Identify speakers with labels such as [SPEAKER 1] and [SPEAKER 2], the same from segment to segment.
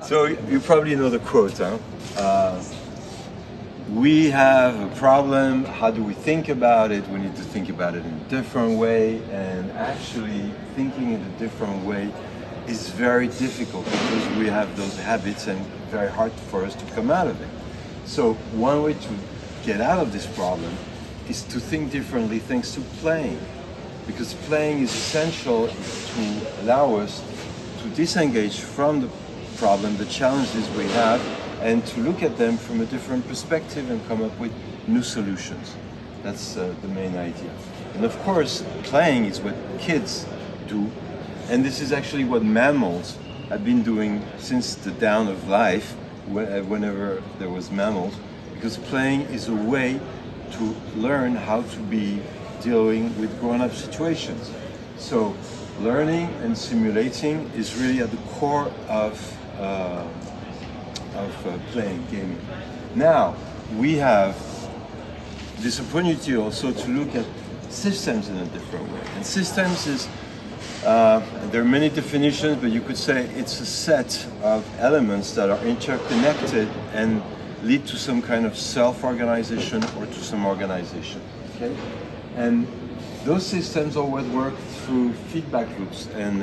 [SPEAKER 1] So you probably know the quote, huh? We have a problem, how do we think about it? We need to think about it in a different way, and actually thinking in a different way is very difficult because we have those habits and very hard for us to come out of it. So one way to get out of this problem is to think differently thanks to playing, because playing is essential to allow us to disengage from the problem, the challenges we have, and to look at them from a different perspective and come up with new solutions. That's the main idea. And of course, playing is what kids do, and this is actually what mammals have been doing since the dawn of life, whenever there was mammals, because playing is a way to learn how to be dealing with grown-up situations. So learning and simulating is really at the core of playing, gaming. Now, we have this opportunity also to look at systems in a different way. And systems is, there are many definitions, but you could say it's a set of elements that are interconnected and lead to some kind of self-organization or to some organization, okay? And those systems always work through feedback loops. And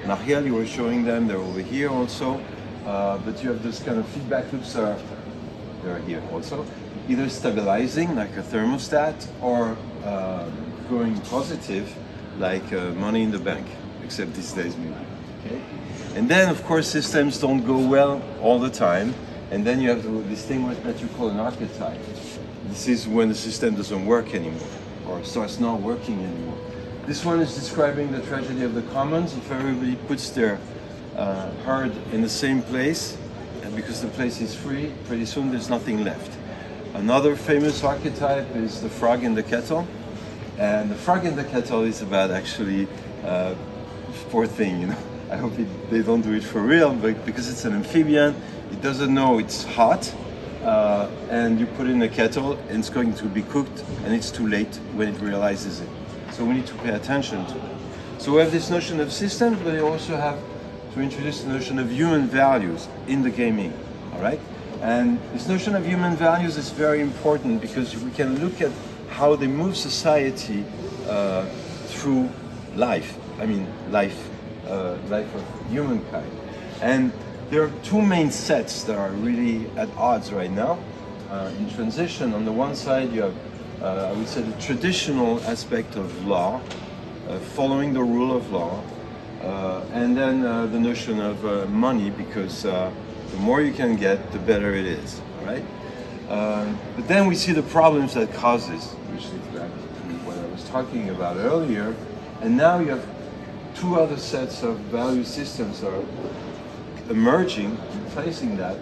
[SPEAKER 1] Marielle, you were showing them, they're over here also. But you have this kind of feedback loops they're here also, either stabilizing like a thermostat or going positive like money in the bank, except these days maybe. Okay? And then of course systems don't go well all the time, and then you have to distinguish what you call an archetype. This is when the system doesn't work anymore or starts not working anymore. This one is describing the tragedy of the commons. If everybody puts their herd in the same place, and because the place is free, pretty soon there's nothing left. Another famous archetype is the frog in the kettle, and the frog in the kettle is about actually poor thing, you know. I hope they don't do it for real, but because it's an amphibian, it doesn't know it's hot, and you put it in a kettle and it's going to be cooked, and it's too late when it realizes it. So we need to pay attention to it. So we have this notion of systems, but we also have to introduce the notion of human values in the gaming, all right? And this notion of human values is very important because we can look at how they move society through life. I mean, life of humankind. And there are two main sets that are really at odds right now in transition. On the one side, you have, I would say, the traditional aspect of law, following the rule of law, and then the notion of money, because the more you can get, the better it is, all right? But then we see the problems that causes, which is back to what I was talking about earlier, and now you have two other sets of value systems are emerging, replacing that.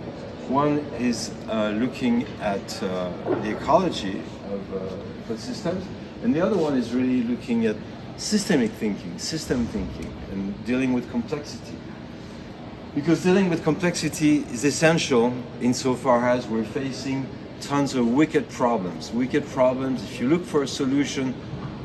[SPEAKER 1] One is looking at the ecology of systems, and the other one is really looking at systemic thinking, system thinking, and dealing with complexity. Because dealing with complexity is essential insofar as we're facing tons of wicked problems. Wicked problems, if you look for a solution,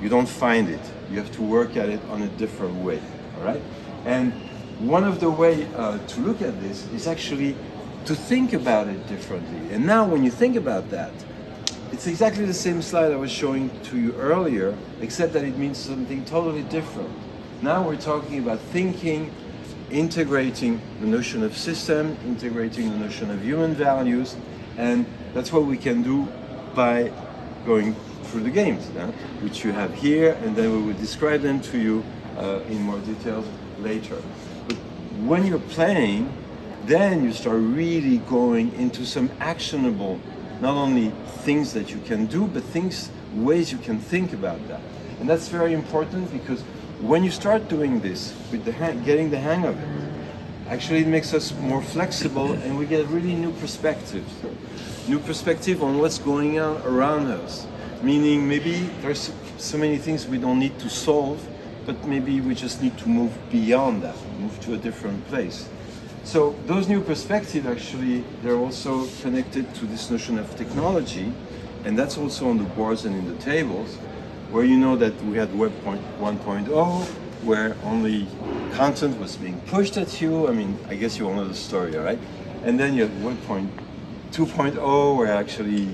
[SPEAKER 1] you don't find it. You have to work at it on a different way, all right? And one of the ways to look at this is actually to think about it differently. And now when you think about that, it's exactly the same slide I was showing to you earlier, except that it means something totally different. Now we're talking about thinking, integrating the notion of system, integrating the notion of human values, and that's what we can do by going through the games, which you have here, and then we will describe them to you in more details later. But when you're playing, then you start really going into some actionable, not only things that you can do, but ways you can think about that. And that's very important because when you start doing this, with getting the hang of it, actually it makes us more flexible and we get really new perspectives. New perspective on what's going on around us. Meaning maybe there's so many things we don't need to solve, but maybe we just need to move beyond that, move to a different place. So those new perspectives actually, they're also connected to this notion of technology, and that's also on the boards and in the tables, where you know that we had Web 1.0, where only content was being pushed at you. I mean, I guess you all know the story, right? And then you have Web 2.0, where actually,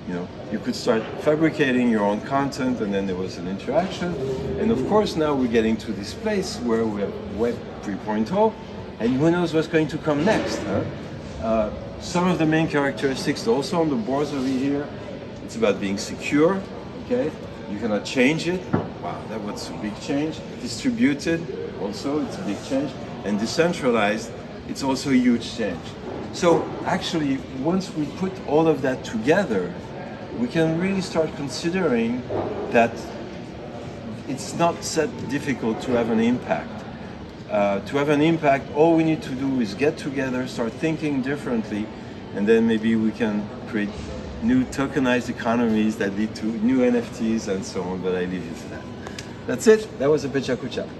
[SPEAKER 1] you know, you could start fabricating your own content, and then there was an interaction. And of course, now we're getting to this place where we have Web 3.0, and who knows what's going to come next, huh? Some of the main characteristics also on the boards over here, it's about being secure, okay? You cannot change it. Wow, that was a big change. Distributed, also, it's a big change. And decentralized, it's also a huge change. So actually, once we put all of that together, we can really start considering that it's not that difficult to have an impact. To have an impact, all we need to do is get together, start thinking differently, and then maybe we can create new tokenized economies that lead to new NFTs and so on, but I leave you to that. That's it. That was a Pechakucha.